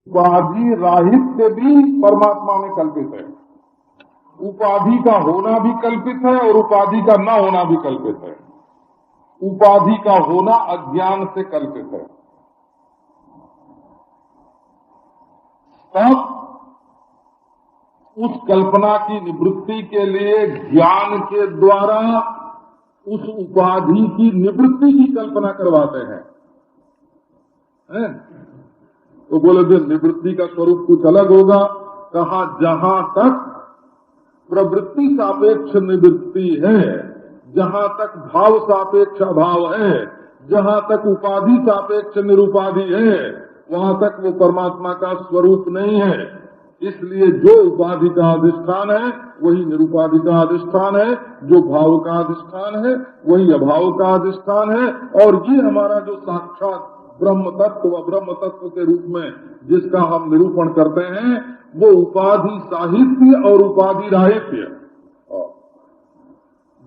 उपाधि राहित्य भी परमात्मा में कल्पित है। उपाधि का होना भी कल्पित है और उपाधि का न होना भी कल्पित है। उपाधि का होना अज्ञान से कल्पित है। तब उस कल्पना की निवृत्ति के लिए ज्ञान के द्वारा उस उपाधि की निवृत्ति की कल्पना करवाते हैं। तो बोले जो निवृत्ति का स्वरूप कुछ अलग होगा। कहा जहां तक प्रवृत्ति सापेक्ष निवृत्ति है, जहां तक भाव सापेक्ष अभाव है, जहां तक उपाधि सापेक्ष निरुपाधि है, वहां तक वो परमात्मा का स्वरूप नहीं है। इसलिए जो उपाधि का अधिष्ठान है वही निरुपाधि का अधिष्ठान है, जो भाव का अधिष्ठान है वही अभाव का अधिष्ठान है। और ये हमारा जो साक्षात ब्रह्म तत्व व ब्रह्म तत्व के रूप में जिसका हम निरूपण करते हैं वो उपाधि साहित्य और उपाधि राहित्य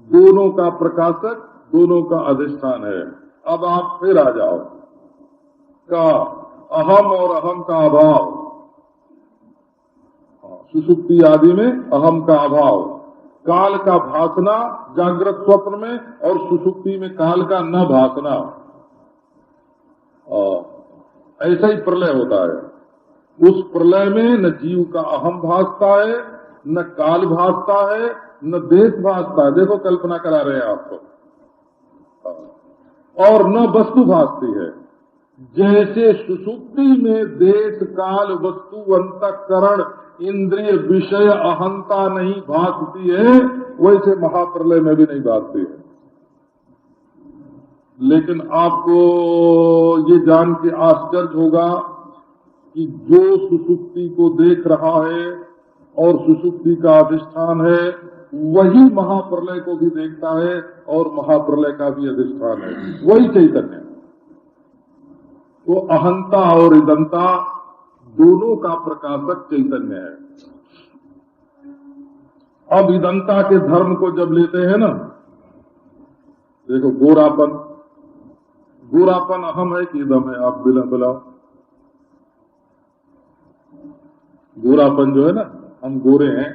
दोनों का प्रकाशक, दोनों का अधिष्ठान है। अब आप फिर आ जाओ का अहम और अहम का अभाव। सुषुप्ति आदि में अहम का अभाव, काल का भासना जागृत स्वप्न में और सुषुप्ति में काल का न भासना। ऐसा ही प्रलय होता है। उस प्रलय में न जीव का अहम भासता है, न काल भासता है, न देश भासता है। देखो कल्पना करा रहे हैं आपको। और न वस्तु भासती है। जैसे सुषुप्ति में देश काल वस्तु अंतःकरण इंद्रिय विषय अहंता नहीं भासती है, वैसे महाप्रलय में भी नहीं भासती है। लेकिन आपको ये जान के आश्चर्य होगा कि जो सुषुप्ति को देख रहा है और सुषुप्ति का अधिष्ठान है वही महाप्रलय को भी देखता है और महाप्रलय का भी अधिष्ठान है, वही चैतन्य। तो अहंता और इदंता दोनों का प्रकाशक चैतन्य है। अब इदंता के धर्म को जब लेते हैं ना, देखो गोरापन, गोरापन अहम है कि इदम है? आप बताओ। गोरापन जो है ना, हम गोरे हैं,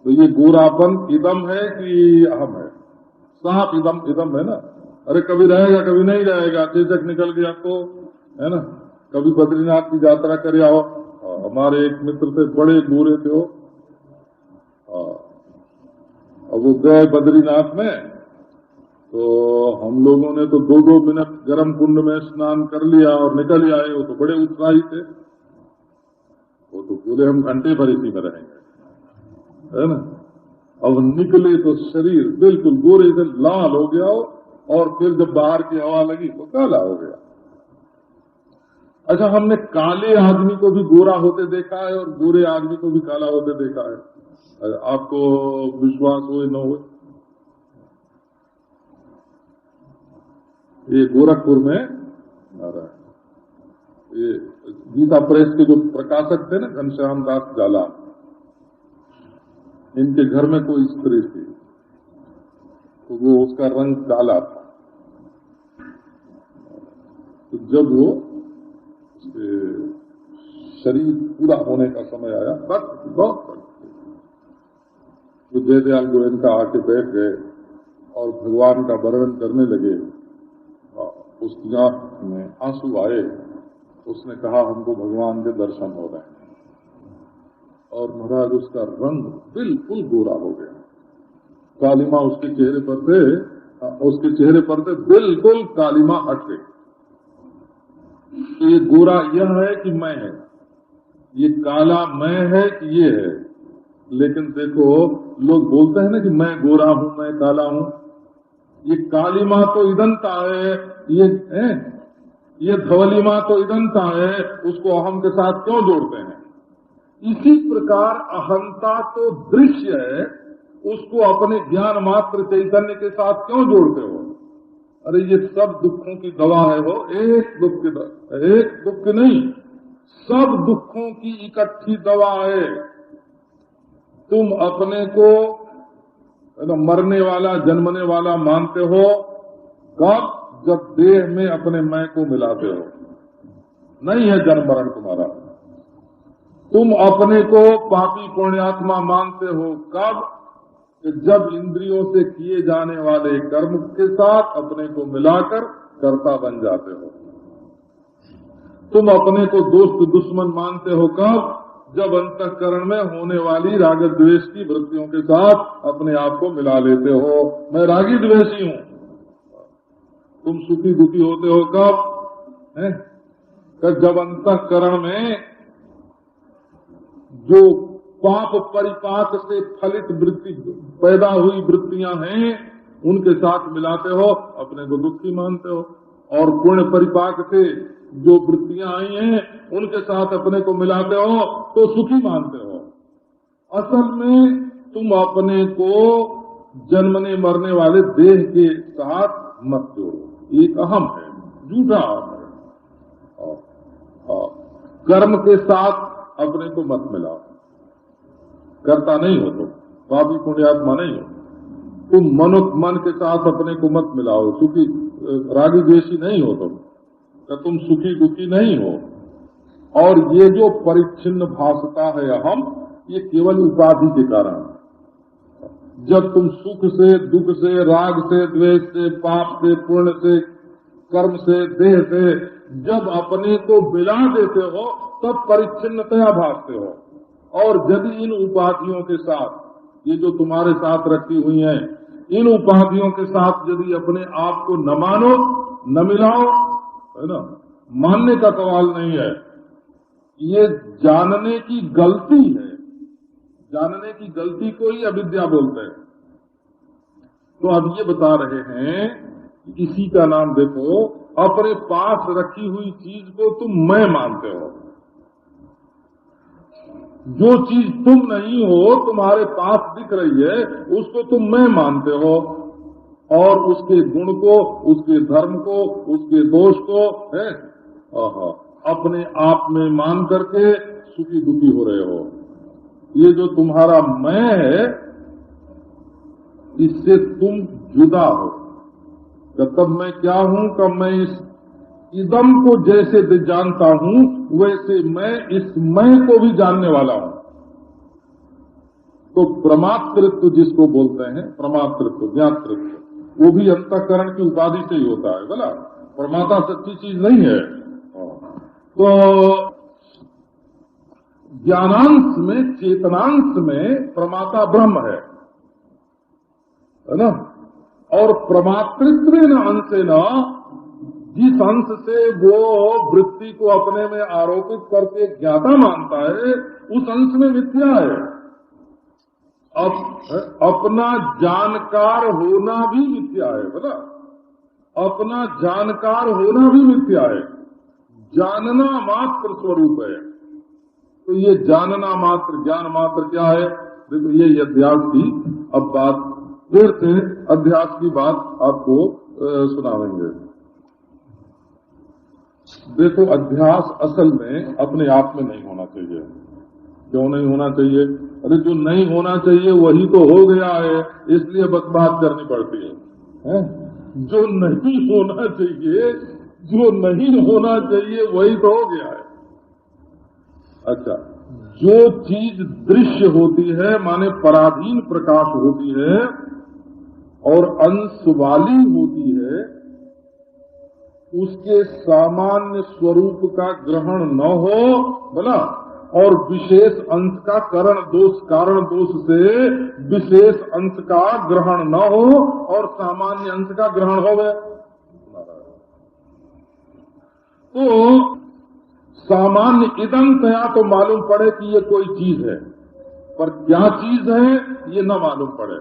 तो ये गोरापन इदम है कि अहम है? सांप इदम इदम है ना। अरे कभी रहेगा कभी नहीं रहेगा, चेचक निकल गया तो है ना। कभी बद्रीनाथ की यात्रा करे आओ, हमारे एक मित्र थे, बड़े गोरे थे वो, और वो गए बद्रीनाथ में, तो हम लोगों ने तो 2-2 मिनट गर्म कुंड में स्नान कर लिया और निकल आए। वो तो बड़े उत्साही थे, वो तो बोले हम घंटे भर इसी में रहेंगे, है ना। अब निकले तो शरीर बिल्कुल गोरे से लाल हो गया हो, और फिर जब बाहर की हवा लगी तो काला हो गया। अच्छा, हमने काले आदमी को भी गोरा होते देखा है और गोरे आदमी को भी काला होते देखा है। आपको विश्वास हो न हो, ये गोरखपुर में आ रहा है, ये गीता प्रेस के जो प्रकाशक थे ना, घनश्याम दास जाला, इनके घर में कोई स्त्री थी, तो वो उसका रंग काला था। तो जब वो शरीर पूरा होने का समय आया, बहुत तो जयदयाल गोयनका आके बैठ गए और भगवान का वर्णन करने लगे। उसकी आंख में आंसू आए। उसने कहा हमको भगवान के दर्शन हो रहे हैं, और महाराज उसका रंग बिल्कुल गोरा हो गया। कालिमा उसके चेहरे पर थे, उसके चेहरे पर थे, बिल्कुल कालिमा हट गई। तो ये गोरा यह है कि मैं है, ये काला मैं है कि ये है। लेकिन देखो लोग बोलते हैं ना कि मैं गोरा हूं, मैं काला हूं। ये कालिमा तो इदंता है, ये धवलिमा तो इदंता है, उसको अहम के साथ क्यों जोड़ते हैं? इसी प्रकार अहंता तो दृश्य है, उसको अपने ज्ञान मात्र चैतन्य के साथ क्यों जोड़ते हो? अरे ये सब दुखों की दवा है वो, एक दुख नहीं, सब दुखों की इकट्ठी दवा है। तुम अपने को मरने वाला जन्मने वाला मानते हो, कब? जब देह में अपने मैं को मिलाते हो, नहीं है जन्म मरण तुम्हारा। तुम अपने को पापी पुण्यात्मा मानते हो कब? कि जब इंद्रियों से किए जाने वाले कर्म के साथ अपने को मिलाकर कर्ता बन जाते हो। तुम अपने को दोस्त दुश्मन मानते हो कब? जब अंतःकरण में होने वाली राग द्वेष की वृत्तियों के साथ अपने आप को मिला लेते हो। मैं रागी द्वेषी हूँ। तुम सुखी दुखी होते हो कब? है? जब अंतःकरण में जो पाप परिपाक से फलित वृत्ति पैदा हुई वृत्तियां हैं उनके साथ मिलाते हो, अपने को दुखी मानते हो। और पुण्य परिपाक से जो वृत्तियां आई हैं उनके साथ अपने को मिलाते हो तो सुखी मानते हो। असल में तुम अपने को जन्मने मरने वाले देह के साथ मत जोड़ो। एक अहम है, झूठा अहम है। कर्म के साथ अपने को मत मिलाओ। करता नहीं हो तुम, पापी पुण्यात्मा नहीं हो तुम। मन के साथ अपने को मत मिलाओ। सुखी रागी द्वेषी नहीं हो तुम सुखी दुखी नहीं हो। और ये जो परिच्छिन्न भासता है अहम, ये केवल उपाधि के कारण। जब तुम सुख से दुख से राग से द्वेष से पाप से पुण्य से कर्म से देह से जब अपने को मिला देते हो तब परिच्छिन्नतया भासते हो। और यदि इन उपाधियों के साथ, ये जो तुम्हारे साथ रखी हुई हैं, इन उपाधियों के साथ यदि अपने आप को न मानो न मिलाओ, है ना, मानने का सवाल नहीं है, ये जानने की गलती है। जानने की गलती को ही अविद्या बोलते हैं। तो अब ये बता रहे हैं, इसी का नाम देखो, अपने पास रखी हुई चीज को तुम मैं मानते हो। जो चीज तुम नहीं हो, तुम्हारे पास दिख रही है, उसको तुम मैं मानते हो। और उसके गुण को, उसके धर्म को, उसके दोष को है अपने आप में मान करके सुखी दुखी हो रहे हो। ये जो तुम्हारा मैं है, इससे तुम जुदा हो। तब मैं क्या हूँ? कब मैं इस इदम को जैसे जानता हूँ, वैसे मैं इस मैं को भी जानने वाला हूँ। तो प्रमातृत्व जिसको बोलते हैं, प्रमातृत्व ज्ञातृत्व, वो भी अंतःकरण की उपाधि से ही होता है। बोला प्रमाता सच्ची चीज नहीं है। तो ज्ञानांश में, चेतनांश में प्रमाता ब्रह्म है ना। और प्रमातृत्व न अंशे न, जिस अंश से वो वृत्ति को अपने में आरोपित करके ज्ञाता मानता है, उस अंश में मिथ्या है। अपना जानकार होना भी मिथ्या है। बोला अपना जानकार होना भी मिथ्या है। जानना मात्र स्वरूप है। तो ये जानना मात्र, ज्ञान मात्र क्या है? देखो ये अध्यास की अब बात, फिर से अध्यास की बात आपको सुनाएंगे। देखो अध्यास असल में अपने आप में नहीं होना चाहिए। क्यों नहीं होना चाहिए? अरे जो नहीं होना चाहिए वही तो हो गया है, इसलिए बात करनी पड़ती है। जो नहीं होना चाहिए, जो नहीं होना चाहिए वही तो हो गया है। अच्छा, जो चीज दृश्य होती है, माने पराधीन प्रकाश होती है और अंश वाली होती है, उसके सामान्य स्वरूप का ग्रहण न हो, बोला, और विशेष अंश का कारण दोष से विशेष अंश का ग्रहण न हो और सामान्य अंश का ग्रहण हो गए, तो सामान्य इदंतया तो मालूम पड़े कि ये कोई चीज है, पर क्या चीज है ये न मालूम पड़े।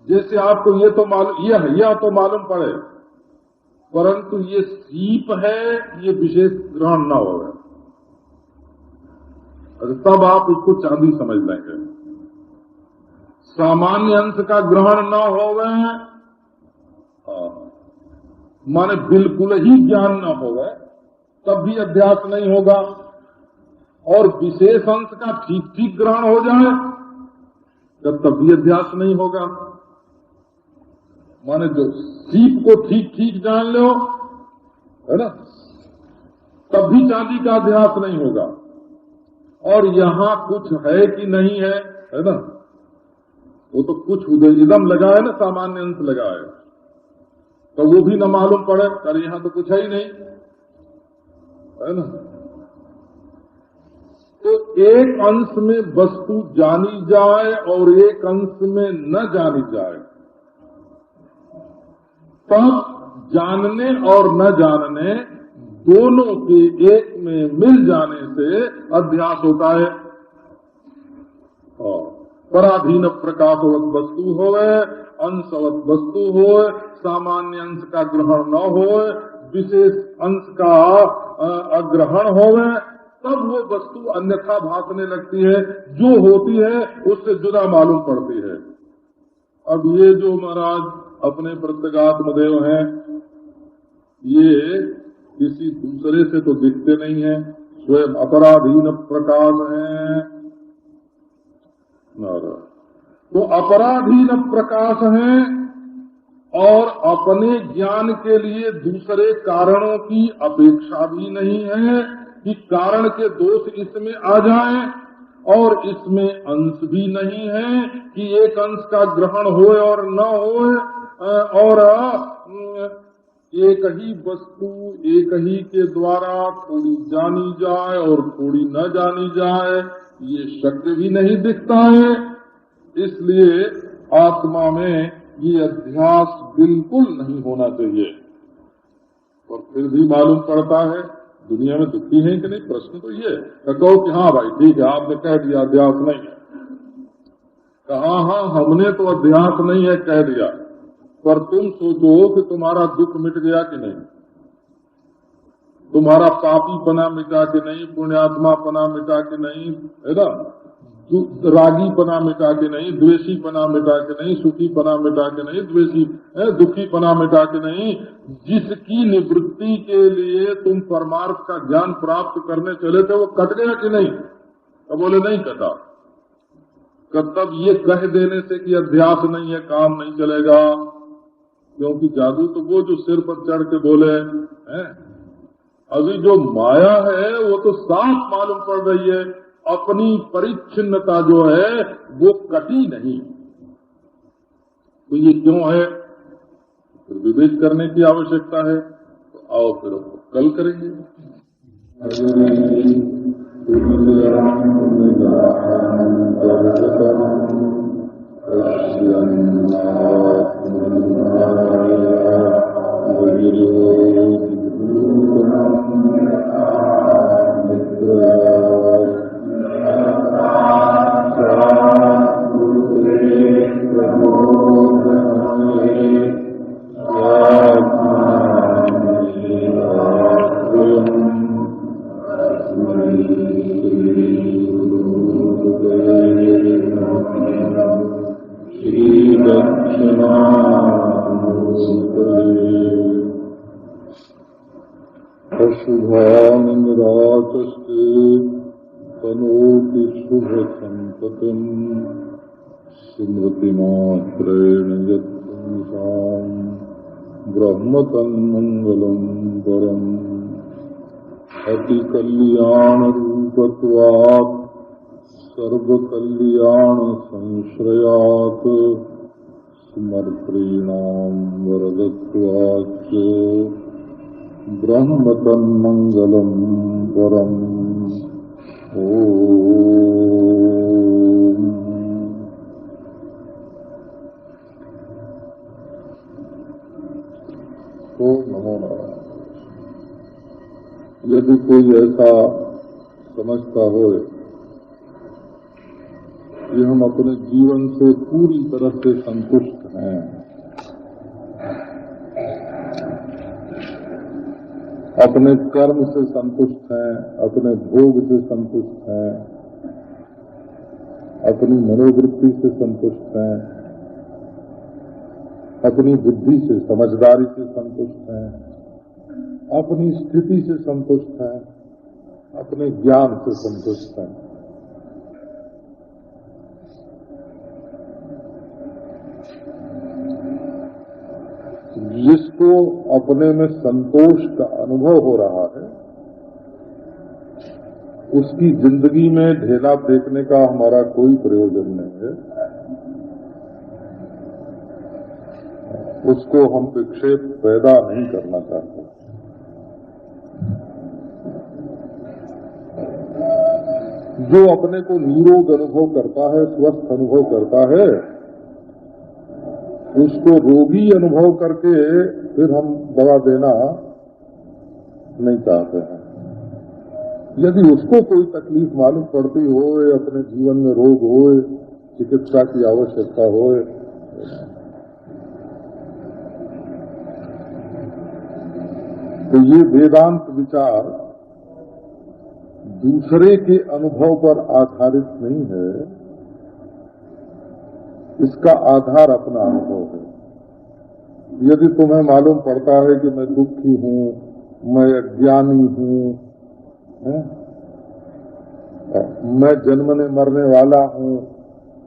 जैसे आपको ये तो मालूम, यह तो मालूम पड़े, परंतु ये सीप है ये विशेष ग्रहण न हो, तब आप उसको चांदी समझ लेंगे। सामान्य अंश का ग्रहण न हो गए, माने बिल्कुल ही ज्ञान न हो गए, तब भी अध्यास नहीं होगा। और विशेष अंश का ठीक ठीक ग्रहण हो जाए तब भी अध्यास नहीं होगा। माने जो सीप को ठीक ठीक जान लो, है ना, तब भी चांदी का अध्यास नहीं होगा। और यहाँ कुछ है कि नहीं है ना, वो तो कुछ इदम लगा है ना, सामान्य अंश लगा है, तो वो भी न मालूम पड़े, अरे यहाँ तो कुछ है ही नहीं, है ना। तो एक अंश में वस्तु जानी जाए और एक अंश में न जानी जाए, तब जानने और न जानने दोनों के एक में मिल जाने से अध्यास होता है। पराधीन प्रकाशवत वस्तु होवे, अंशवत वस्तु हो, सामान्य अंश का ग्रहण न हो, विशेष अंश का अग्रहण होवे, तब वो वस्तु अन्यथा भासने लगती है, जो होती है उससे जुदा मालूम पड़ती है। अब ये जो महाराज अपने प्रत्यगात्म देव हैं, ये किसी दूसरे से तो दिखते नहीं है, स्वयं अपराधीन प्रकाश हैं। तो अपराधीन प्रकाश हैं और अपने ज्ञान के लिए दूसरे कारणों की अपेक्षा भी नहीं है कि कारण के दोष इसमें आ जाएं, और इसमें अंश भी नहीं है कि एक अंश का ग्रहण हो और न हो, और एक ही वस्तु एक ही के द्वारा थोड़ी जानी जाए और थोड़ी न जानी जाए, ये शक्य भी नहीं दिखता है। इसलिए आत्मा में ये अध्यास बिल्कुल नहीं होना चाहिए। और फिर भी मालूम पड़ता है दुनिया में दुखी है कि नहीं। प्रश्न तो ये कहो कि हाँ भाई ठीक है, आपने कह दिया अध्यास नहीं है, कहा हाँ हमने तो अध्यास नहीं है कह दिया, पर तुम सोचो कि तुम्हारा दुख मिट गया कि नहीं, तुम्हारा पापी पना मिटा के नहीं, पुण्यात्मा पना मिटा के नहीं, है ना, रागी पना मिटा के नहीं, द्वेषी पना मिटा के नहीं, सुखी पना मिटा के नहीं, द्वेषी दुखी पना मिटा के नहीं, जिसकी निवृत्ति के लिए तुम परमार्थ का ज्ञान प्राप्त करने चले थे वो कट गया कि नहीं। तो बोले नहीं कटा। तब ये कह देने से कि अध्यास नहीं है काम नहीं चलेगा, क्योंकि जादू तो वो जो सिर पर चढ़ के बोले हैं, अभी जो माया है वो तो साफ मालूम पड़ रही है, अपनी परिच्छिन्नता जो है वो कटी नहीं। तो ये क्यों है, फिर विवेक करने की आवश्यकता है। तो आओ फिर कल करेंगे। शुभानिराचस्ते तनोति शुभ संपतिं स्मृतिमात्रेण यत्पुंसां ब्रह्म तन्मंगलं परम् अति कल्याण रूपत्वात् सर्वकल्याण संश्रयात् स्मर्त्रीणां वरदत्वाच्च ब्रह्म तन्मंगलं परम्। ओम नमो नारायण। यदि कोई ऐसा समझता हो कि हम अपने जीवन से पूरी तरह से संतुष्ट हैं, अपने कर्म से संतुष्ट हैं, अपने भोग से संतुष्ट हैं, अपनी मनोवृत्ति से संतुष्ट हैं, अपनी बुद्धि से समझदारी से संतुष्ट हैं, अपनी स्थिति से संतुष्ट हैं, अपने ज्ञान से संतुष्ट हैं, जिसको अपने में संतोष का अनुभव हो रहा है, उसकी जिंदगी में ढेला फेंकने का हमारा कोई प्रयोजन नहीं है। उसको हम विक्षेप पैदा नहीं करना चाहते। जो अपने को निरोग अनुभव करता है, स्वस्थ अनुभव करता है, उसको रोगी अनुभव करके फिर हम दवा देना नहीं चाहते हैं। यदि उसको कोई तकलीफ मालूम पड़ती हो, अपने जीवन में रोग हो, चिकित्सा की आवश्यकता हो, तो ये वेदांत विचार दूसरे के अनुभव पर आधारित नहीं है, इसका आधार अपना अनुभव है। यदि तुम्हें मालूम पड़ता है कि मैं दुखी हूँ, मैं अज्ञानी हूँ, मैं जन्मने मरने वाला हूँ,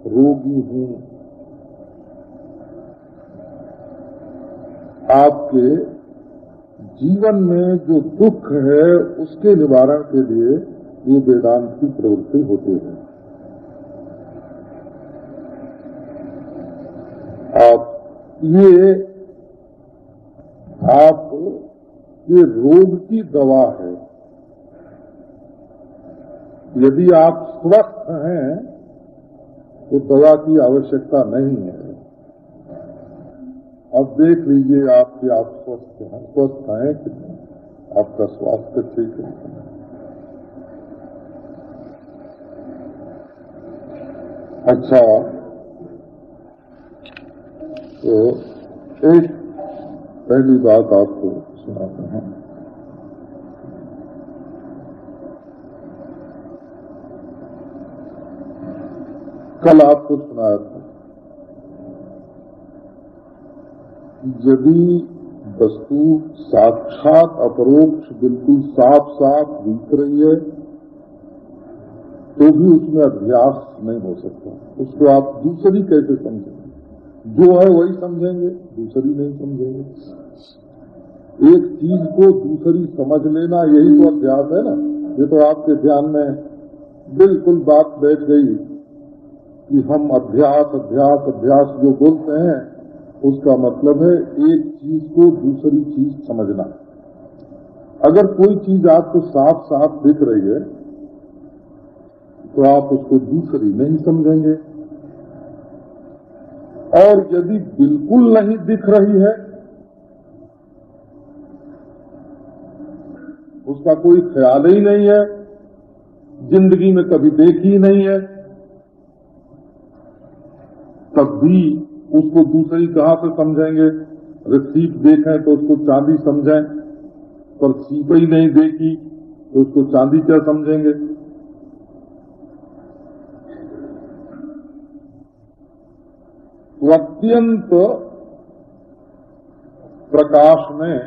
रोगी हूँ, आपके जीवन में जो दुख है उसके निवारण के लिए ये वेदांत की प्रवृत्ति होती है। ये रोग की दवा है। यदि आप स्वस्थ हैं तो दवा की आवश्यकता नहीं है। अब देख लीजिए आपके आप स्वस्थ हैं कि नहीं, आपका स्वास्थ्य ठीक है। अच्छा, तो एक पहली बात आपको सुनाते हैं। कल आपको सुनाया था, यदि वस्तु साक्षात अपरोक्ष बिल्कुल साफ साफ दिख रही है तो भी उसमें अभ्यास नहीं हो सकता। उसको आप दूसरी कैसे समझेंगे? जो है वही समझेंगे, दूसरी नहीं समझेंगे। एक चीज को दूसरी समझ लेना, यही तो अभ्यास है ना। ये तो आपके ध्यान में बिल्कुल बात बैठ गई कि हम अभ्यास अभ्यास अभ्यास जो बोलते हैं, उसका मतलब है एक चीज को दूसरी चीज समझना। अगर कोई चीज आपको साफ साफ दिख रही है तो आप उसको दूसरी नहीं समझेंगे, और यदि बिल्कुल नहीं दिख रही है, उसका कोई ख्याल ही नहीं है, जिंदगी में कभी देखी ही नहीं है, तब भी उसको दूसरी कहां से समझेंगे? अगर सीप देखें तो उसको चांदी समझें, पर सीप ही नहीं देखी तो उसको चांदी क्या समझेंगे? अत्यंत प्रकाश में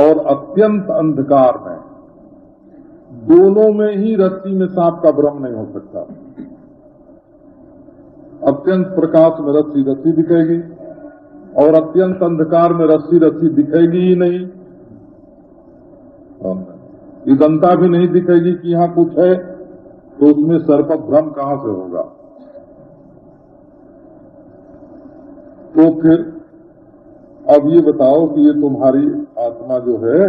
और अत्यंत अंधकार में, दोनों में ही रस्सी में सांप का भ्रम नहीं हो सकता। अत्यंत प्रकाश में रस्सी रस्सी दिखेगी और अत्यंत अंधकार में रस्सी रस्सी दिखेगी ही नहीं। इदंता भी नहीं दिखेगी कि यहां कुछ है, तो उसमें सर्प भ्रम कहां से होगा? तो फिर अब ये बताओ कि ये तुम्हारी आत्मा जो है,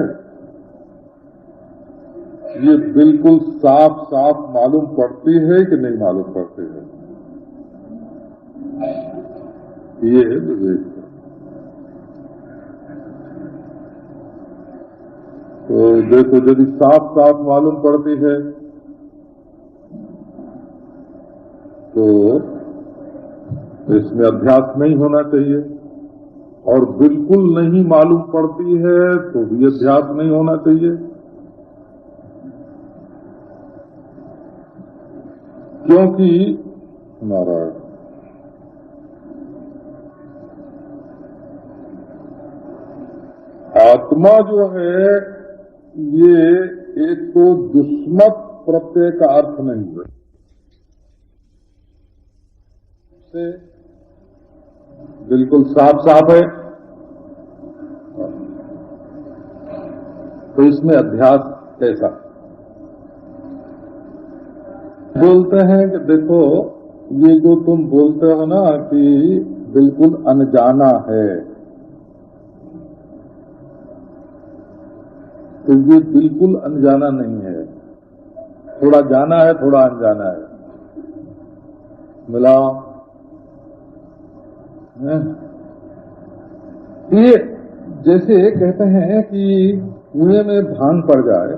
ये बिल्कुल साफ साफ मालूम पड़ती है कि नहीं मालूम पड़ती है? ये है विवेक। तो देखो, यदि साफ साफ मालूम पड़ती है तो इसमें अभ्यास नहीं होना चाहिए, और बिल्कुल नहीं मालूम पड़ती है तो भी अभ्यास नहीं होना चाहिए। क्योंकि नारायण, आत्मा जो है ये एक तो दुष्मत प्रत्यय का अर्थ नहीं है, से बिल्कुल साफ साफ है। तो इसमें अध्यास कैसा? बोलते हैं कि देखो, ये जो तुम बोलते हो ना कि बिल्कुल अनजाना है, तो ये बिल्कुल अनजाना नहीं है, थोड़ा जाना है थोड़ा अनजाना है, मिला है? ये जैसे कहते हैं कि कुएं में भांग पड़ जाए,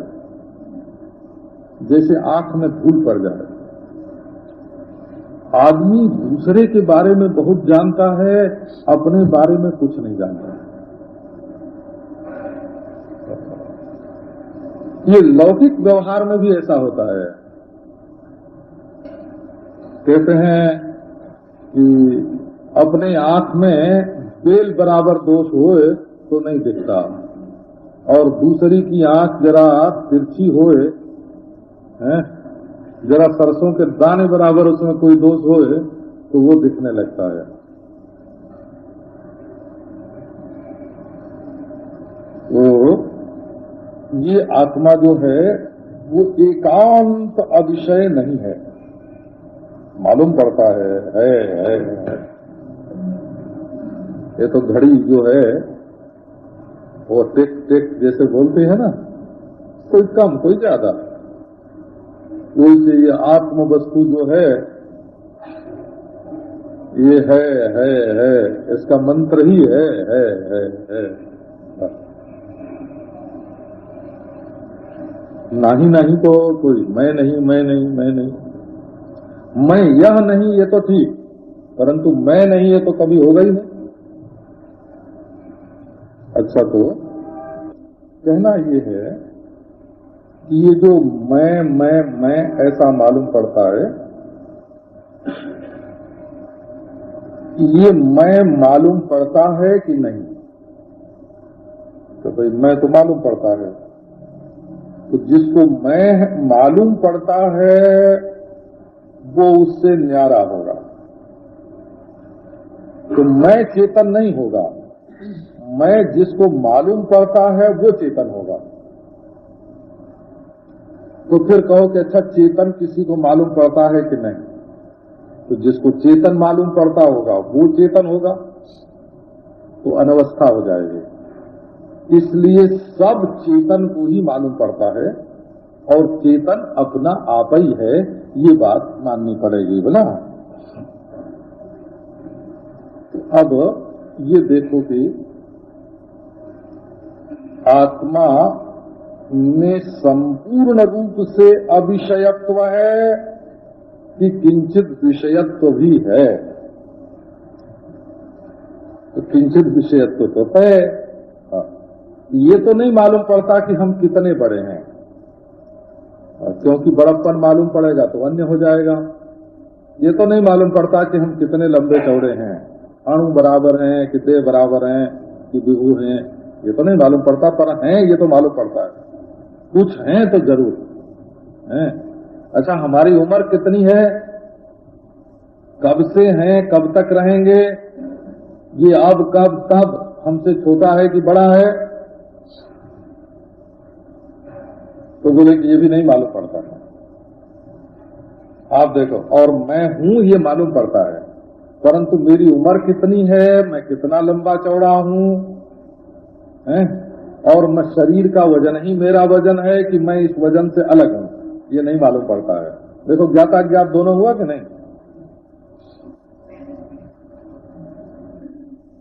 जैसे आंख में धूल पड़ जाए। आदमी दूसरे के बारे में बहुत जानता है, अपने बारे में कुछ नहीं जानता। ये लौकिक व्यवहार में भी ऐसा होता है। कहते हैं कि अपने आंख में बेल बराबर दोष होए तो नहीं दिखता, और दूसरी की आंख जरा तिरछी होए, जरा सरसों के दाने बराबर उसमें कोई दोष होए तो वो दिखने लगता है। तो ये आत्मा जो है वो एकांत अविषय नहीं है, मालूम पड़ता है। ये तो घड़ी जो है वो टिक टिक जैसे बोलते हैं ना, कोई कम कोई ज्यादा, वैसे ये आत्म वस्तु जो है ये है, इसका मंत्र ही है। नहीं तो कोई मैं नहीं। मैं यह नहीं ये तो ठीक, परंतु मैं नहीं ये तो कभी होगा ही नहीं। अच्छा, तो कहना ये है कि ये जो मैं ऐसा मालूम पड़ता है, ये मैं मालूम पड़ता है कि नहीं? तो भाई मैं तो मालूम पड़ता है, तो जिसको मैं मालूम पड़ता है वो उससे न्यारा होगा, तो मैं चेतन नहीं होगा। मैं जिसको मालूम पड़ता है वो चेतन होगा। तो फिर कहो कि अच्छा, चेतन किसी को मालूम पड़ता है कि नहीं? तो जिसको चेतन मालूम पड़ता होगा वो चेतन होगा, तो अनवस्था हो जाएगी। इसलिए सब चेतन को ही मालूम पड़ता है, और चेतन अपना आप ही है, ये बात माननी पड़ेगी बोला। तो अब ये देखो कि आत्मा में संपूर्ण रूप से अविषयत्व है कि किंचित विषयत्व भी है? तो किंचित विषयत्व तो है। ये तो नहीं मालूम पड़ता कि हम कितने बड़े हैं, क्योंकि बड़प्पन मालूम पड़ेगा तो अन्य हो जाएगा। ये तो नहीं मालूम पड़ता कि हम कितने लंबे चौड़े हैं, अणु बराबर हैं कि देह बराबर हैं कि विभु हैं, ये तो नहीं मालूम पड़ता, पर हैं ये तो मालूम पड़ता है, कुछ हैं तो जरूर हैं। अच्छा, हमारी उम्र कितनी है, कब से हैं, कब तक रहेंगे, ये अब कब तब हमसे छोटा है कि बड़ा है? तो बोले कि ये भी नहीं मालूम पड़ता है। आप देखो, और मैं हूं ये मालूम पड़ता है, परंतु मेरी उम्र कितनी है, मैं कितना लंबा चौड़ा हूं, और मैं शरीर का वजन ही मेरा वजन है कि मैं इस वजन से अलग हूं, ये नहीं मालूम पड़ता है। देखो, ज्ञाता ज्ञात दोनों हुआ कि नहीं?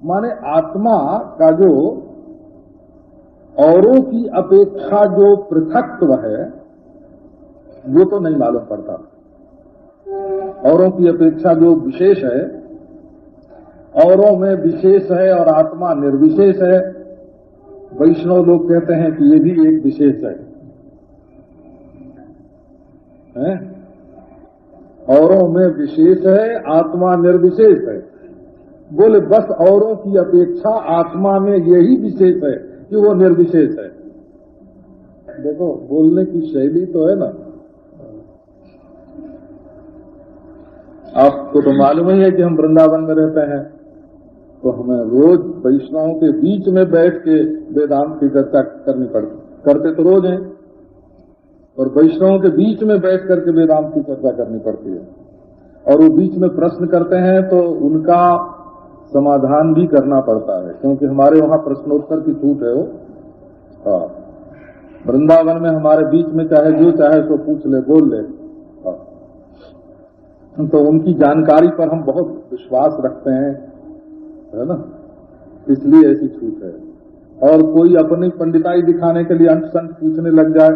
माने आत्मा का जो औरों की अपेक्षा जो पृथकत्व है वो तो नहीं मालूम पड़ता। औरों की अपेक्षा जो विशेष है, औरों में विशेष है और आत्मा निर्विशेष है। वैष्णव लोग कहते हैं कि ये भी एक विशेष है, औरों में विशेष है, आत्मा निर्विशेष है। बोले बस औरों की अपेक्षा आत्मा में यही विशेष है कि वो निर्विशेष है। देखो, बोलने की शैली तो है ना। आपको तो मालूम ही है कि हम वृंदावन में रहते हैं, तो हमें रोज वैष्णवों के बीच में बैठ के वेदांत की चर्चा करनी पड़ती, करते तो रोज हैं, और वैष्णवों के बीच में बैठ करके वेदांत की चर्चा करनी पड़ती है। और वो बीच में प्रश्न करते हैं तो उनका समाधान भी करना पड़ता है, क्योंकि हमारे वहाँ प्रश्नोत्तर की छूट है वो। हाँ, वृंदावन में हमारे बीच में चाहे जो चाहे सो पूछ ले, बोल ले। हाँ, तो उनकी जानकारी पर हम बहुत विश्वास रखते हैं, है ना, इसलिए ऐसी छूट है। और कोई अपनी पंडिताई दिखाने के लिए अंट संट पूछने लग जाए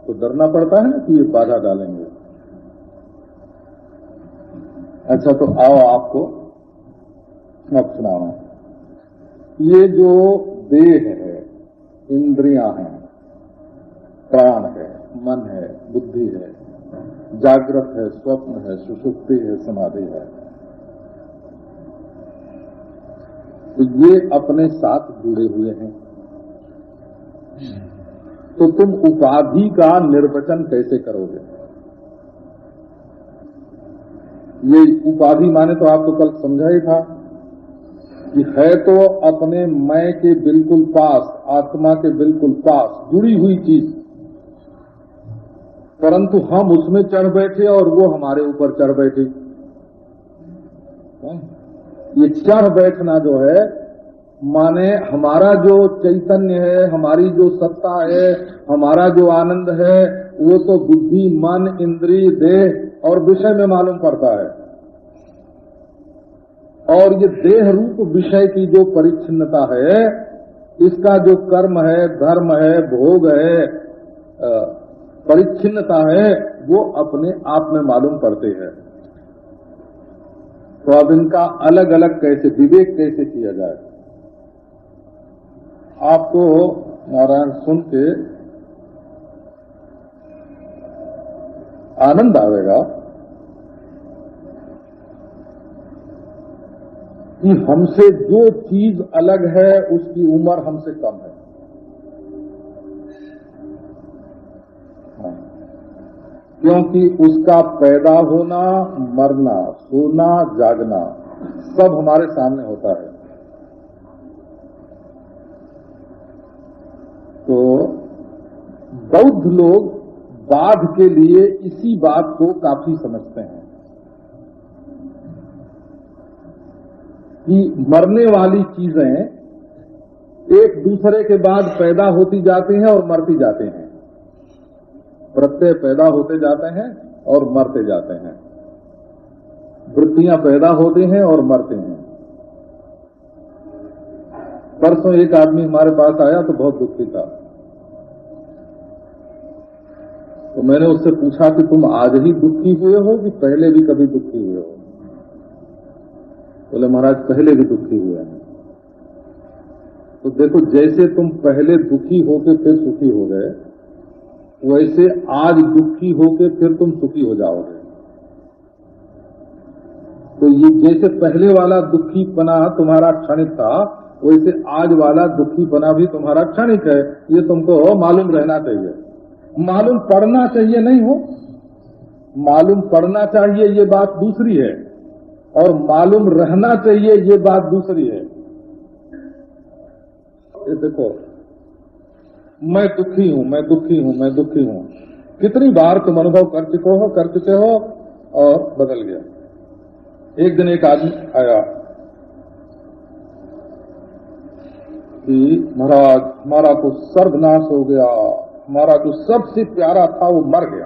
तो डरना पड़ता है ना कि ये बाधा डालेंगे। अच्छा, तो आओ आपको अब सुनाऊं। ये जो देह है, इंद्रियां हैं, प्राण है, मन है, बुद्धि है, जागृत है, स्वप्न है, सुषुप्ति है, समाधि है, तो ये अपने साथ जुड़े हुए हैं। तो तुम उपाधि का निर्वचन कैसे करोगे? ये उपाधि माने तो आपको कल समझा ही था कि है तो अपने मैं के बिल्कुल पास, आत्मा के बिल्कुल पास जुड़ी हुई चीज, परंतु हम उसमें चढ़ बैठे और वो हमारे ऊपर चढ़ बैठे। ये चढ़ बैठना जो है, माने हमारा जो चैतन्य है, हमारी जो सत्ता है, हमारा जो आनंद है, वो तो बुद्धि, मन, इंद्रिय, देह और विषय में मालूम पड़ता है। और ये देह रूप विषय की जो परिच्छिन्नता है, इसका जो कर्म है, धर्म है, भोग है, परिच्छिन्नता है, वो अपने आप में मालूम पड़ते हैं। तो अब इनका अलग अलग कैसे विवेक कैसे किया जाए? आपको नारायण सुन के आनंद आएगा कि हमसे जो चीज अलग है उसकी उम्र हमसे कम है। क्योंकि उसका पैदा होना, मरना, सोना, जागना सब हमारे सामने होता है। तो बौद्ध लोग बाध के लिए इसी बात को काफी समझते हैं कि मरने वाली चीजें एक दूसरे के बाद पैदा होती जाती हैं और मरती जाती हैं। प्रत्यय पैदा होते जाते हैं और मरते जाते हैं, वृत्तियां पैदा होती हैं और मरते हैं। परसों एक आदमी हमारे पास आया तो बहुत दुखी था, तो मैंने उससे पूछा कि तुम आज ही दुखी हुए हो कि पहले भी कभी दुखी हुए हो? बोले महाराज पहले भी दुखी हुए हैं। तो देखो, जैसे तुम पहले दुखी होके फिर सुखी हो गए, वैसे आज दुखी होके फिर तुम सुखी हो जाओगे। तो ये जैसे पहले वाला दुखीपना तुम्हारा क्षणिक था, वैसे आज वाला दुखीपना भी तुम्हारा क्षणिक है। ये तुमको मालूम रहना चाहिए। मालूम पड़ना चाहिए नहीं हो, मालूम पड़ना चाहिए ये बात दूसरी है, और मालूम रहना चाहिए ये बात दूसरी है। ये देखो, मैं दुखी हूं, मैं दुखी हूं, मैं दुखी हूं, कितनी बार तुम अनुभव कर चुके हो और बदल गया। एक दिन एक आदमी आया कि महाराज हमारा तो सर्वनाश हो गया, हमारा जो सबसे प्यारा था वो मर गया।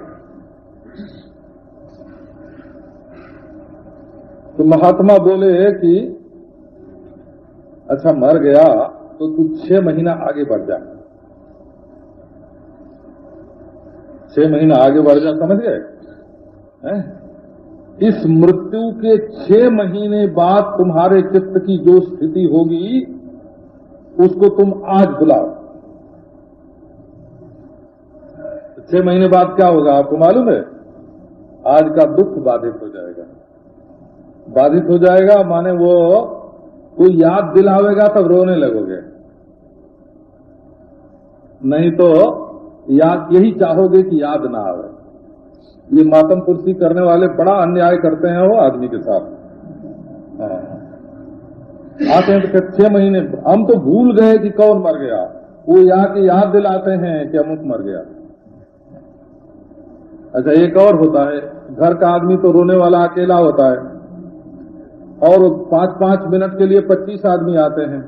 तो महात्मा बोले कि अच्छा मर गया तो तू 6 महीना आगे बढ़ जा, 6 महीना आगे बढ़ जा, समझ गए? इस मृत्यु के 6 महीने बाद तुम्हारे चित्त की जो स्थिति होगी उसको तुम आज बुलाओ। 6 महीने बाद क्या होगा आपको मालूम है? आज का दुख बाधित हो जाएगा। बाधित हो जाएगा माने वो कोई याद दिलावेगा तब रोने लगोगे, नहीं तो याद यही चाहोगे कि याद ना आवे। ये मातम पुरसी करने वाले बड़ा अन्याय करते हैं वो आदमी के साथ। आते हैं तो कहते 6 महीने, हम तो भूल गए कि कौन मर गया। वो यहाँ की याद दिलाते हैं कि अमुक मर गया। अच्छा, एक और होता है, घर का आदमी तो रोने वाला अकेला होता है और 5-5 मिनट के लिए 25 आदमी आते हैं,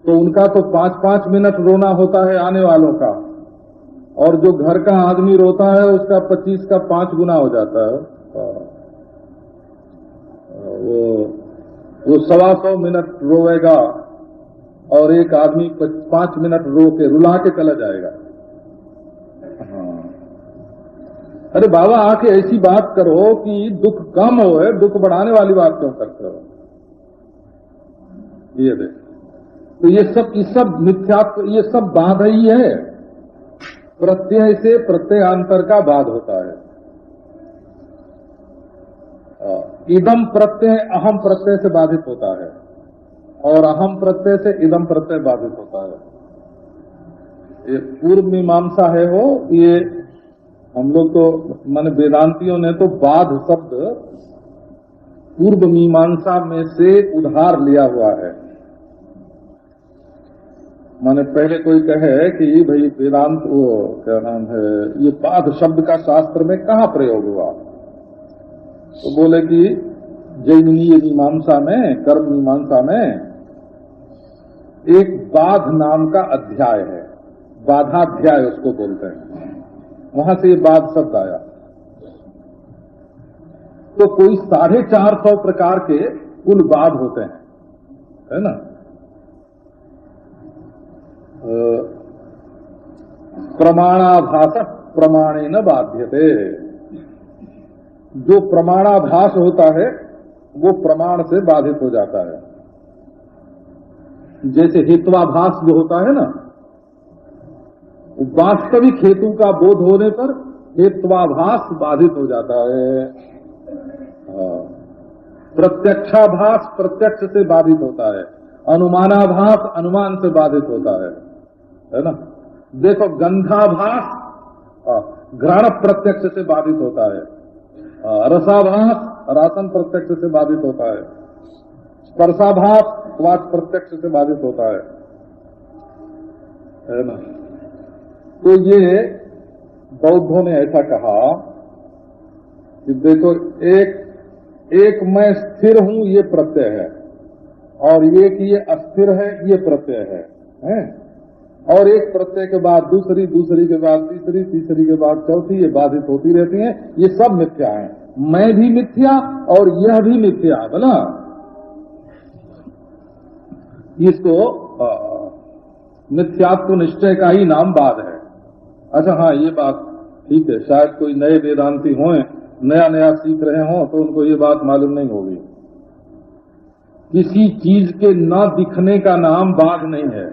तो उनका तो 5-5 मिनट रोना होता है आने वालों का, और जो घर का आदमी रोता है उसका 25 का 5 गुना हो जाता है। वो 125 मिनट रोएगा और एक आदमी 5 मिनट रो के रुला के चला जाएगा। हाँ, अरे बाबा आके ऐसी बात करो कि दुख कम हो, दुख बढ़ाने वाली बात क्यों करते हो? ये देख, तो ये सब मिथ्यात्व, ये सब बाध ही है। प्रत्यय से प्रत्ययांतर का बाध होता है। इदम प्रत्यय अहम प्रत्यय से बाधित होता है और अहम प्रत्यय से इदम प्रत्यय बाधित होता है। ये पूर्व मीमांसा है हो, ये हम लोग तो माने वेदांतियों ने तो बाध शब्द पूर्व मीमांसा में से उधार लिया हुआ है। माने पहले कोई कहे कि भाई वेदांत, वो क्या नाम है, ये बाध शब्द का शास्त्र में कहाँ प्रयोग हुआ, तो बोले कि जैमिनीय मीमांसा में, कर्म मीमांसा में एक बाध नाम का अध्याय है, बाधाध्याय उसको बोलते हैं, वहां से ये बाध शब्द आया। तो कोई 450 प्रकार के कुल बाध होते हैं, है ना। प्रमाणाभास प्रमाणे न बाध्यते, जो प्रमाणाभास होता है वो प्रमाण से बाधित हो जाता है। जैसे हेत्वाभास जो होता है ना, वास्तविक हेतु का बोध होने पर हेत्वाभास बाधित हो जाता है। प्रत्यक्षाभास प्रत्यक्ष से बाधित होता है, अनुमानाभास अनुमान से बाधित होता है ना। देखो, गंधाभास घ्राण प्रत्यक्ष से बाधित होता है, रसाभास रासन प्रत्यक्ष से बाधित होता है, स्पर्शाभास स्वाद प्रत्यक्ष से बाधित होता है ना। तो ये बौद्धों ने ऐसा कहा कि देखो, एक मैं स्थिर हूं ये प्रत्यय है, और ये कि ये अस्थिर है ये प्रत्यय है? और एक प्रत्यय के बाद दूसरी, दूसरी के बाद तीसरी, तीसरी के बाद चौथी, ये बाधित होती रहती हैं। ये सब मिथ्या है, मैं भी मिथ्या और यह भी मिथ्या, बोला। इसको मिथ्यात्व निश्चय का ही नाम बाध है। अच्छा, हाँ, ये बात ठीक है, शायद कोई नए वेदांती हों, नया नया सीख रहे हों, तो उनको ये बात मालूम नहीं होगी। किसी चीज के न दिखने का नाम बाध नहीं है,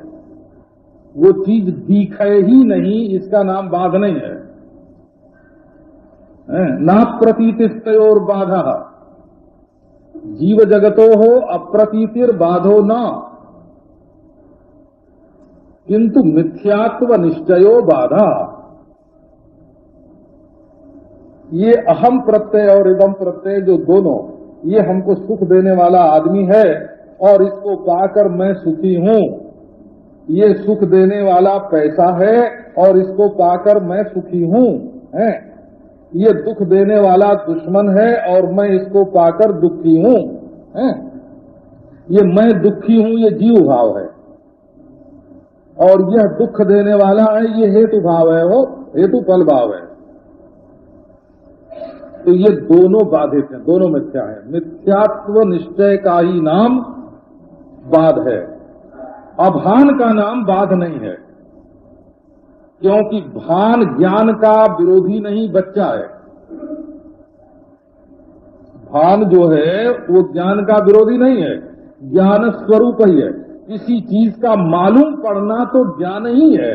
वो चीज दिखे ही नहीं इसका नाम बाध नहीं है। ना प्रतीतिस्तयोर बाधा, जीव जगतो हो अप्रतीतिर बाधो न, किंतु मिथ्यात्व निश्चयो बाधा। ये अहम प्रत्यय और इदम प्रत्यय जो दोनों, ये हमको सुख देने वाला आदमी है और इसको पाकर मैं सुखी हूं। ये सुख देने वाला पैसा है और इसको पाकर मैं सुखी हूं, है। ये दुख देने वाला दुश्मन है और मैं इसको पाकर दुखी हूं, है। ये मैं दुखी हूं ये जीव भाव है, और यह दुख देने वाला है ये हेतु भाव है, वो हेतु फल भाव है। तो ये दोनों बाधित हैं, दोनों मिथ्या हैं। मिथ्यात्व निश्चय का ही नाम बाध है, अभान का नाम बाध नहीं है, क्योंकि भान ज्ञान का विरोधी नहीं, बच्चा है। भान जो है वो ज्ञान का विरोधी नहीं है, ज्ञान स्वरूप ही है। किसी चीज का मालूम पड़ना तो ज्ञान ही है?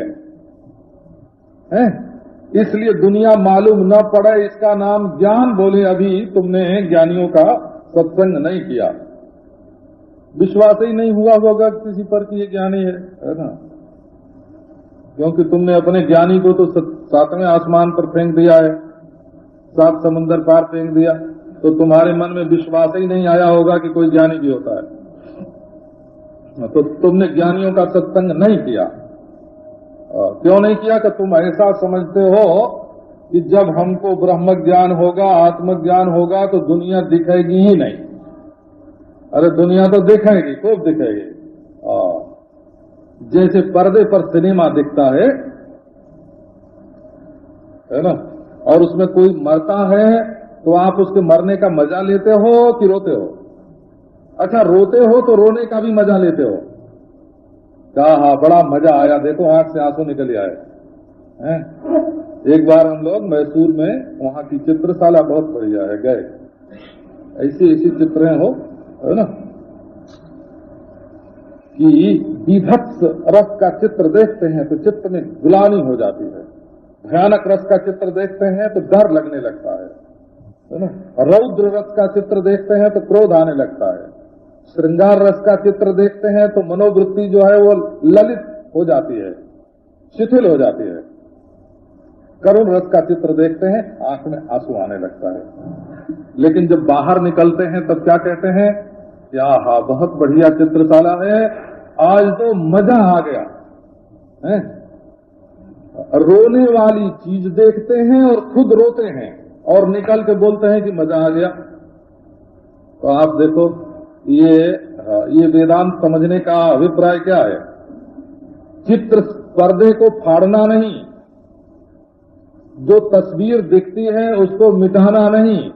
इसलिए दुनिया मालूम न पड़े इसका नाम ज्ञान। बोले अभी तुमने ज्ञानियों का सत्संग नहीं किया, विश्वास ही नहीं हुआ होगा किसी पर कि ये ज्ञानी है ना, क्योंकि तुमने अपने ज्ञानी को तो 7वें आसमान पर फेंक दिया है, 7 समुंदर पार फेंक दिया, तो तुम्हारे मन में विश्वास ही नहीं आया होगा कि कोई ज्ञानी भी होता है। तो तुमने ज्ञानियों का सत्संग नहीं किया। क्यों नहीं किया? कि तुम ऐसा समझते हो कि जब हमको ब्रह्म ज्ञान होगा, आत्मज्ञान होगा तो दुनिया दिखेगी ही नहीं। अरे दुनिया तो दिखेगी, खूब दिखेगी। जैसे पर्दे पर सिनेमा दिखता है ना, और उसमें कोई मरता है तो आप उसके मरने का मजा लेते हो कि रोते हो? अच्छा, रोते हो तो रोने का भी मजा लेते हो। कहा हाँ बड़ा मजा आया, देखो आंख से आंसू निकल आए हैं। एक बार हम लोग मैसूर में, वहां की चित्रशाला बहुत बढ़िया है, गए। ऐसी ऐसी चित्रें हो, है ना, कि विभत्स रस का चित्र देखते हैं तो चित्त में गुलानी हो जाती है। भयानक रस का चित्र देखते हैं तो डर लगने लगता है ना। रौद्र रस का चित्र देखते हैं तो क्रोध आने लगता है। श्रृंगार रस का चित्र देखते हैं तो मनोवृत्ति जो है वो ललित हो जाती है, शिथिल हो जाती है। करुण रस का चित्र देखते हैं, आंख में आंसू आने लगता है। लेकिन जब बाहर निकलते हैं तब क्या कहते हैं? क्या हाँ बहुत बढ़िया चित्रशाला है, आज तो मजा आ गया है। रोने वाली चीज देखते हैं और खुद रोते हैं और निकल के बोलते हैं कि मजा आ गया। तो आप देखो, ये वेदांत समझने का अभिप्राय क्या है? चित्र पर्दे को फाड़ना नहीं, जो तस्वीर दिखती है उसको मिटाना नहीं,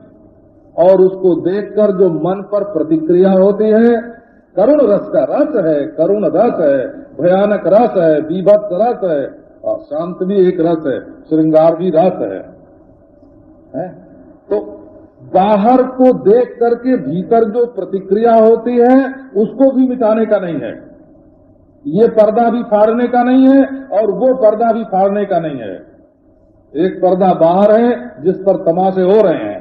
और उसको देखकर जो मन पर प्रतिक्रिया होती है, करुण रस का रस है, करुण रस है, भयानक रस है, बीभत्स रस है, शांत भी एक रस है, श्रृंगार भी रस है? तो बाहर को देख करके भीतर जो प्रतिक्रिया होती है उसको भी मिटाने का नहीं है। ये पर्दा भी फाड़ने का नहीं है और वो पर्दा भी फाड़ने का नहीं है। एक पर्दा बाहर है जिस पर तमाशे हो रहे हैं,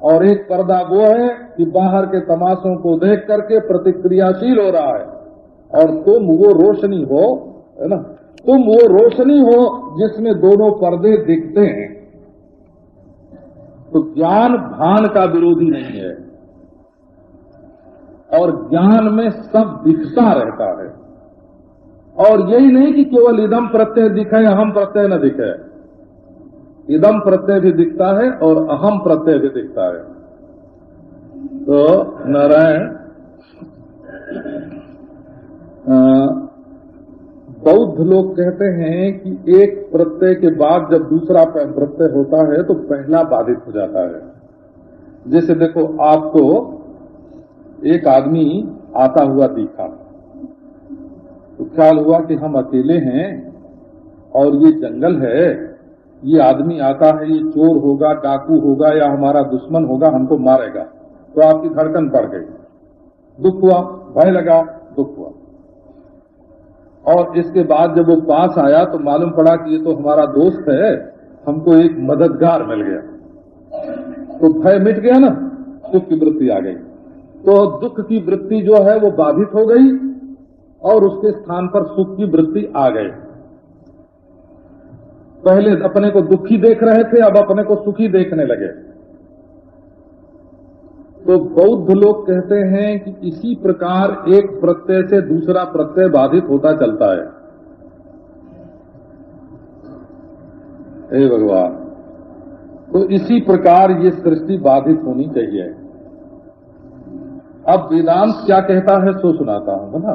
और एक पर्दा वो है कि बाहर के तमाशों को देख करके प्रतिक्रियाशील हो रहा है, और तुम वो रोशनी हो, है ना, तुम वो रोशनी हो जिसमें दोनों पर्दे दिखते हैं। तो ज्ञान भान का विरोधी नहीं है, और ज्ञान में सब दिखता रहता है। और यही नहीं कि केवल इदम प्रत्यय दिखे, अहम प्रत्यय न दिखे। इदम प्रत्यय भी दिखता है और अहम प्रत्यय भी दिखता है। तो नारायण, बौद्ध लोग कहते हैं कि एक प्रत्यय के बाद जब दूसरा प्रत्यय होता है तो पहला बाधित हो जाता है। जैसे देखो, आपको एक आदमी आता हुआ दिखा तो ख्याल हुआ कि हम अकेले हैं और ये जंगल है, ये आदमी आता है, ये चोर होगा, डाकू होगा या हमारा दुश्मन होगा, हमको मारेगा। तो आपकी धड़कन बढ़ गई, दुख हुआ, भय लगा, दुख हुआ। और इसके बाद जब वो पास आया तो मालूम पड़ा कि ये तो हमारा दोस्त है, हमको एक मददगार मिल गया, तो भय मिट गया ना, सुख की वृत्ति आ गई। तो दुख की वृत्ति जो है वो बाधित हो गई और उसके स्थान पर सुख की वृत्ति आ गई। पहले अपने को दुखी देख रहे थे, अब अपने को सुखी देखने लगे। तो बौद्ध लोग कहते हैं कि इसी प्रकार एक प्रत्यय से दूसरा प्रत्यय बाधित होता चलता है। हे भगवान, तो इसी प्रकार ये सृष्टि बाधित होनी चाहिए। अब वेदांत क्या कहता है सो सुनाता हूं, बोला।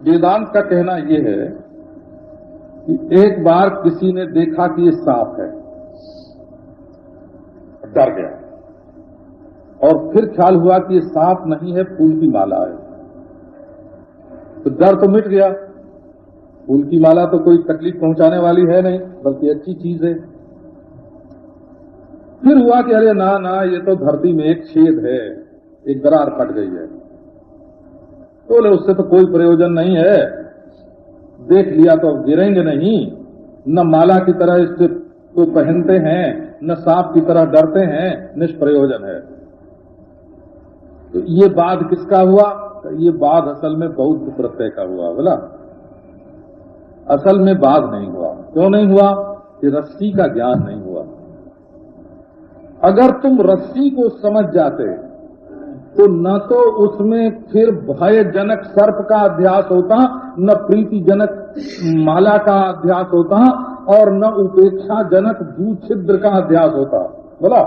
वेदांत का कहना यह है कि एक बार किसी ने देखा कि ये सांप है, डर गया, और फिर ख्याल हुआ कि ये सांप नहीं है, फूल की माला है। तो डर तो मिट गया, फूल की माला तो कोई तकलीफ पहुंचाने वाली है नहीं, बल्कि अच्छी चीज है। फिर हुआ कि अरे ना ना, ये तो धरती में एक छेद है, एक दरार फट गई है। तो बोले उससे तो कोई प्रयोजन नहीं है, देख लिया तो गिरेंगे नहीं, न माला की तरह इससे तो पहनते हैं, न सांप की तरह डरते हैं, निष्प्रयोजन है। तो ये बाध किसका हुआ? ये बाध असल में बौद्ध प्रत्यय का हुआ। बोला असल में बाध नहीं हुआ। क्यों नहीं हुआ? कि रस्सी का ज्ञान नहीं हुआ। अगर तुम रस्सी को समझ जाते तो न तो उसमें फिर भयजनक सर्प का अध्यास होता, न प्रीतिजनक माला का अध्यास होता, और न उपेक्षाजनक भूछिद्र का अध्यास होता। बोला,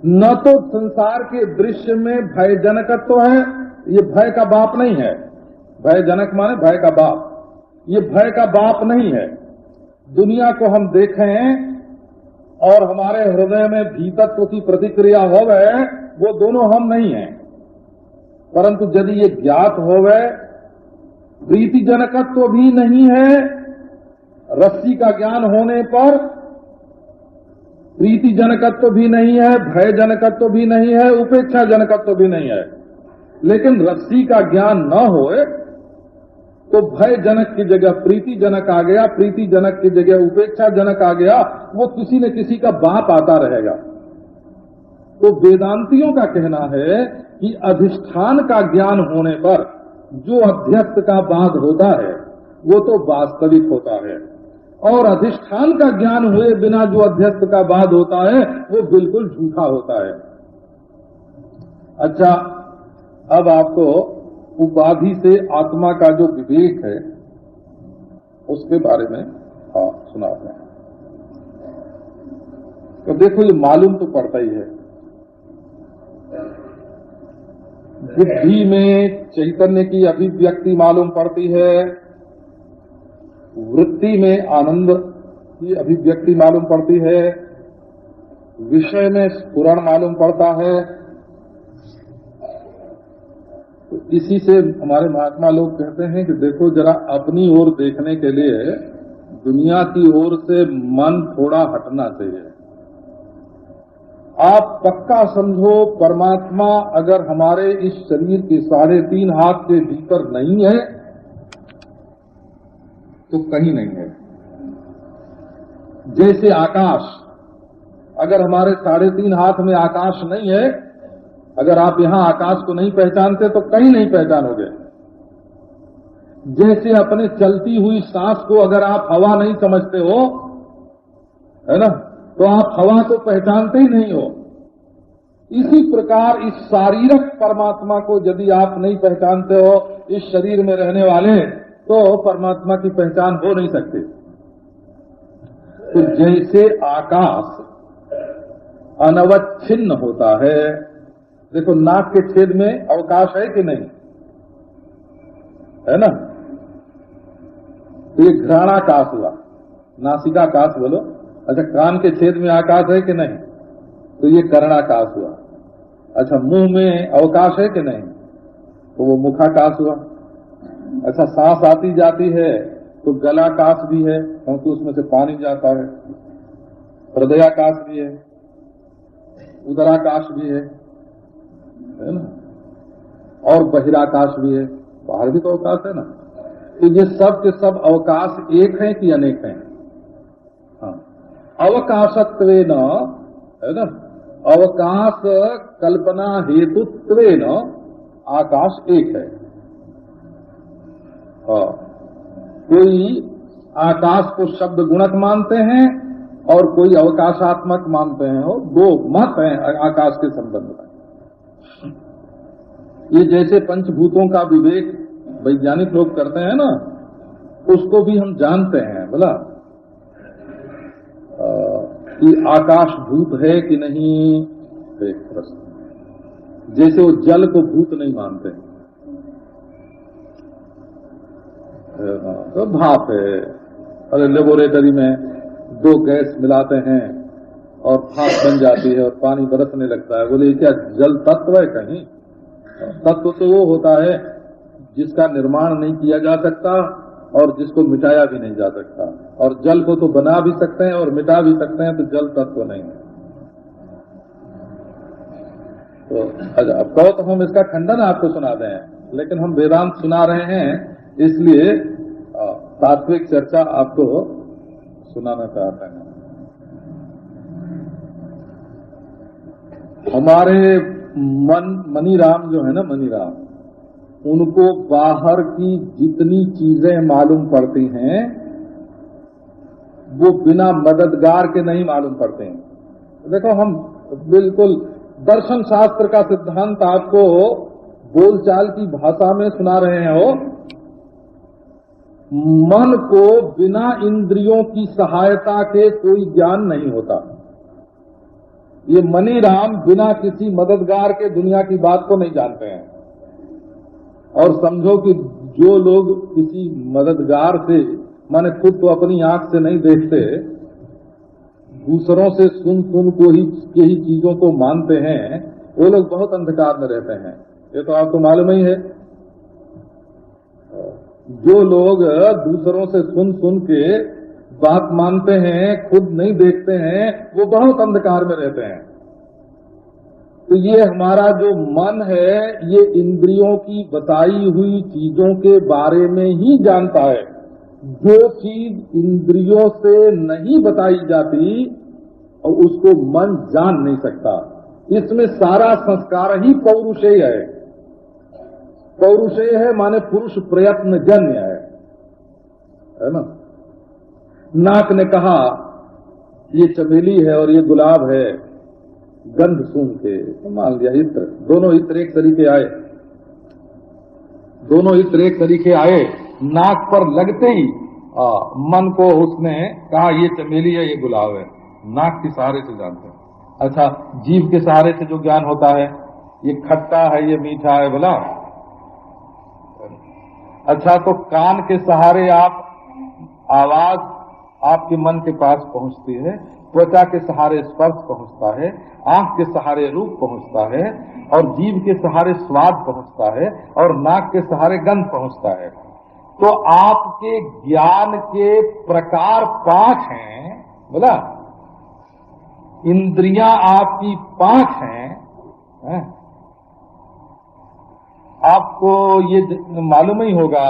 न तो संसार के दृश्य में भयजनकत्व है, ये भय का बाप नहीं है। भयजनक माने भय का बाप, ये भय का बाप नहीं है। दुनिया को हम देखें और हमारे हृदय में भीतत्व की प्रतिक्रिया हो गए, वो दोनों हम नहीं हैं। परंतु यदि ये ज्ञात हो गए, प्रीतिजनकत्व भी नहीं है, रस्सी का ज्ञान होने पर प्रीतिजनकत्व भी नहीं है, भयजनकत्व भी नहीं है, उपेक्षाजनकत्व भी नहीं है। लेकिन रस्सी का ज्ञान न होए तो भयजनक की जगह प्रीतिजनक आ गया, प्रीतिजनक की जगह उपेक्षाजनक आ गया, वो किसी न किसी का बाप आता रहेगा। तो वेदांतियों का कहना है कि अधिष्ठान का ज्ञान होने पर जो अध्यस्त का बाध होता है वो तो वास्तविक होता है, और अधिष्ठान का ज्ञान हुए बिना जो अध्यस्त का बाध होता है वो बिल्कुल झूठा होता है। अच्छा, अब आपको उपाधि से आत्मा का जो विवेक है उसके बारे में सुनाते हैं। तो देखो, ये मालूम तो पड़ता ही है। बुद्धि में चैतन्य की अभिव्यक्ति मालूम पड़ती है, वृत्ति में आनंद की अभिव्यक्ति मालूम पड़ती है, विषय में स्फुरण मालूम पड़ता है। तो इसी से हमारे महात्मा लोग कहते हैं कि देखो, जरा अपनी ओर देखने के लिए दुनिया की ओर से मन थोड़ा हटना चाहिए। आप पक्का समझो, परमात्मा अगर हमारे इस शरीर के 3.5 हाथ के भीतर नहीं है तो कहीं नहीं है। जैसे आकाश, अगर हमारे 3.5 हाथ में आकाश नहीं है, अगर आप यहां आकाश को नहीं पहचानते तो कहीं नहीं पहचानोगे। जैसे अपने चलती हुई सांस को अगर आप हवा नहीं समझते हो, है ना, तो आप हवा को पहचानते ही नहीं हो। इसी प्रकार इस शारीरिक परमात्मा को यदि आप नहीं पहचानते हो, इस शरीर में रहने वाले, तो परमात्मा की पहचान हो नहीं सकती। तो जैसे आकाश अनवच्छिन्न होता है, देखो नाक के छेद में अवकाश है कि नहीं, है ना, तो ये घ्राणाकाश हुआ, नासिकाकाश बोलो। अच्छा, कान के छेद में आकाश है कि नहीं, तो ये कर्णाकाश हुआ। अच्छा, मुंह में अवकाश है कि नहीं, तो वो मुखाकाश हुआ। अच्छा, सांस आती जाती है तो गलाकाश भी है, क्योंकि उसमें से पानी जाता है। हृदयाकाश भी है, उदराकाश भी है ना, और बहिराकाश भी है, बाहर भी तो अवकाश है ना। तो ये सब के सब अवकाश एक हैं कि अनेक हैं? हाँ, अवकाशत्वेन, है ना, अवकाश कल्पना हेतुत्वेन आकाश एक है। हाँ, कोई आकाश को शब्द गुणक मानते हैं और कोई अवकाशात्मक मानते हैं, और दो मत हैं आकाश के संबंध में। ये जैसे पंचभूतों का विवेक वैज्ञानिक लोग करते हैं ना, उसको भी हम जानते हैं। बोला कि आकाश भूत है कि नहीं, एक प्रश्न। जैसे वो जल को भूत नहीं मानते, तो भाप है। अरे लेबोरेटरी में 2 गैस मिलाते हैं और भाप बन जाती है और पानी बरसने लगता है। बोले क्या जल तत्व है? कहीं तत्व तो वो होता है जिसका निर्माण नहीं किया जा सकता और जिसको मिटाया भी नहीं जा सकता, और जल को तो बना भी सकते हैं और मिटा भी सकते हैं, तो जल तत्व नहीं है। तो अच्छा, अब कहो तो हम इसका खंडन आपको सुना दें, लेकिन हम वेदांत सुना रहे हैं, इसलिए तात्विक चर्चा आपको सुनाना चाहते हैं। हमारे मनीराम जो है ना, मनीराम, उनको बाहर की जितनी चीजें मालूम पड़ती हैं वो बिना मददगार के नहीं मालूम पड़ते हैं। देखो, हम बिल्कुल दर्शन शास्त्र का सिद्धांत आपको बोलचाल की भाषा में सुना रहे हैं हो। मन को बिना इंद्रियों की सहायता के कोई ज्ञान नहीं होता। ये मनी राम बिना किसी मददगार के दुनिया की बात को नहीं जानते हैं। और समझो कि जो लोग किसी मददगार से, माने खुद तो अपनी आंख से नहीं देखते, दूसरों से सुन सुन को ही चीजों को मानते हैं, वो लोग बहुत अंधकार में रहते हैं। ये तो आपको मालूम ही है। जो लोग दूसरों से सुन सुन के बात मानते हैं, खुद नहीं देखते हैं, वो बहुत अंधकार में रहते हैं। तो ये हमारा जो मन है, ये इंद्रियों की बताई हुई चीजों के बारे में ही जानता है। जो चीज इंद्रियों से नहीं बताई जाती और उसको मन जान नहीं सकता। इसमें सारा संस्कार ही पौरुषेय है। पौरुषेय है माने पुरुष प्रयत्न जन्य है ना। नाक ने कहा ये चमेली है और ये गुलाब है, गंध सूंघ के मान लिया। इत्र, दोनों इत्र एक तरीके आए, दोनों इत्र एक तरीके आए। नाक पर लगते ही मन को उसने कहा ये चमेली है, ये गुलाब है। नाक के सहारे से जानते हैं। अच्छा, जीभ के सहारे से जो ज्ञान होता है, ये खट्टा है, ये मीठा है, बोला। अच्छा, तो कान के सहारे आप आवाज आपके मन के पास पहुंचती है, त्वचा के सहारे स्पर्श पहुंचता है, आंख के सहारे रूप पहुंचता है, और जीभ के सहारे स्वाद पहुंचता है, और नाक के सहारे गंध पहुंचता है। तो आपके ज्ञान के प्रकार 5 हैं, बोला। इंद्रियां आपकी 5 हैं। आपको ये मालूम ही होगा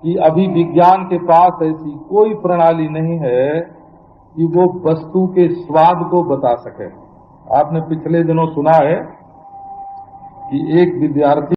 कि अभी विज्ञान के पास ऐसी कोई प्रणाली नहीं है कि वो वस्तु के स्वाद को बता सके। आपने पिछले दिनों सुना है कि एक विद्यार्थी